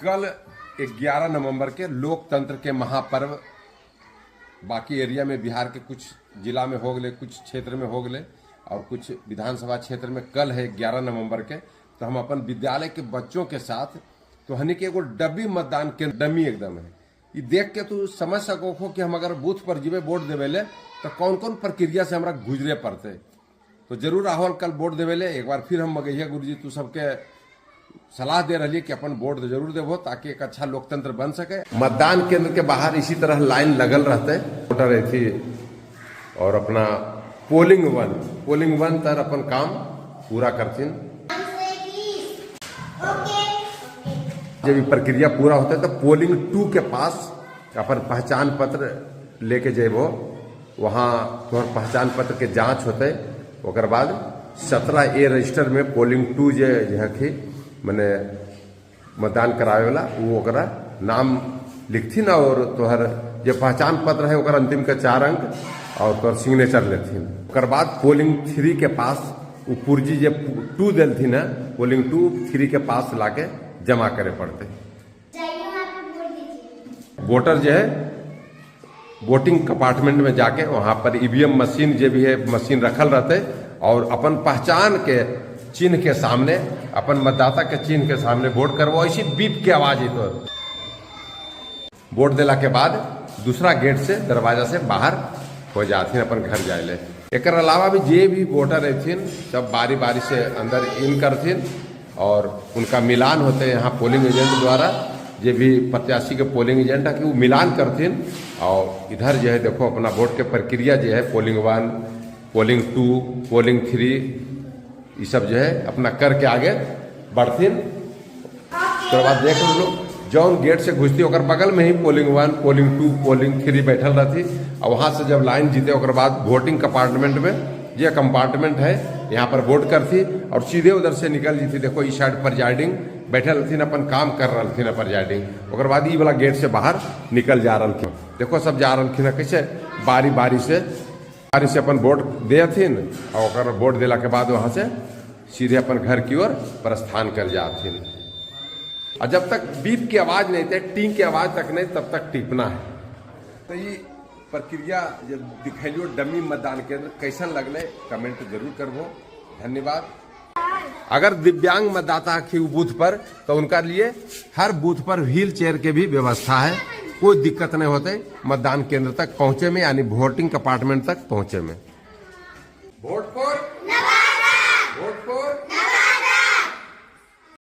कल 11 नवंबर के लोकतंत्र के महापर्व बाकी एरिया में बिहार के कुछ जिला में हो गए, कुछ क्षेत्र में हो गए और कुछ विधानसभा क्षेत्र में कल है 11 नवंबर के। तो हम अपन विद्यालय के बच्चों के साथ तो हनी के एगो डब्बी मतदान केंद्र डमी एकदम है, ये देख के तू समझ सको कि हम अगर बूथ पर जीवे वोट देवेले तो कौन कौन प्रक्रिया से हमारा गुजरे पड़ते। तो जरूर राहुल कल वोट देवेले एक बार फिर हम मगैया गुरुजी तू सबके सलाह दे रही है कि अपन वोट जरूर देवो ताकि एक अच्छा लोकतंत्र बन सके। मतदान केंद्र के बाहर इसी तरह लाइन लगल रहते वोटर थी और अपना पोलिंग वन तर अपन काम पूरा करतीन। जब ये प्रक्रिया पूरा होता है तो पोलिंग 2 के पास अपन पहचान पत्र लेके जेबो, वहाँ तुम्हार पहचान पत्र के जांच होते। ओकर बाद 17A रजिस्टर में पोलिंग 2 जे है मैंने मतदान करावे वाला वो ओकरा नाम लिखथिन और तोहर जो पहचान पत्र है ओकर अंतिम के 4 अंक और तोहर सिग्नेचर लेथिन। ओकर बाद पोलिंग 3 के पास वो पुर्जी जे 2 देलथिन है पोलिंग 2 3 के पास लाके जमा करे पड़ते। वोटर जो है वोटिंग कंपार्टमेंट में जाके वहां पर ईवीएम मशीन जो भी है मशीन रखल रहते और अपन पहचान के चिन्ह के सामने अपन मतदाता के चिन्ह के सामने वोट करवो। ऐसी बीप की आवाज ही तो वोट दिला के बाद दूसरा गेट से दरवाजा से बाहर हो जाती अपन घर जाए। एक अलावा भी जे भी वोटर रहथिन सब बारी बारी से अंदर इन करथिन और उनका मिलान होते यहाँ पोलिंग एजेंट द्वारा। जे भी प्रत्याशी के पोलिंग एजेंट है कि वो मिलान करथिन और इधर जो है देखो अपना वोट के प्रक्रिया जो है पोलिंग 1 पोलिंग 2 पोलिंग 3 ये सब जो है अपना करके आगे बढ़थिन। तो बाद देख लो जौन गेट से घुसती ओकर बगल में ही पोलिंग 1 पोलिंग 2 पोलिंग 3 बैठल रहती और वहां से जब लाइन जीते ओकर बाद वोटिंग कंपार्टमेंट में जो कंपार्टमेंट है यहाँ पर वोट करती और सीधे उधर से निकल जीती। देखो इस साइड पर जार्डिंग बैठल रहथिन अपन काम कर रहथिन पर जार्डिंग। ओकर बाद ये वाला गेट से बाहर निकल जा रहथिन। देखो सब जा रहथिन कैसे बारी बारी से अपन वोट देथिन और वोट दिला के बाद वहां से सीधे अपन घर की ओर प्रस्थान कर जाथिन। और जब तक बीप की आवाज नहीं थे टींग की आवाज तक नहीं तब तक टिपना है। तो ये प्रक्रिया जब दिखैलियो डमी मतदान केंद्र कैसन लगले कमेंट जरूर करबो। धन्यवाद। अगर दिव्यांग मतदाता है बूथ पर तो उनका लिए हर बूथ पर व्हील चेयर के भी व्यवस्था है, कोई दिक्कत नहीं होते मतदान केंद्र तक पहुंचे में यानी वोटिंग कंपार्टमेंट तक पहुंचे में। Vote for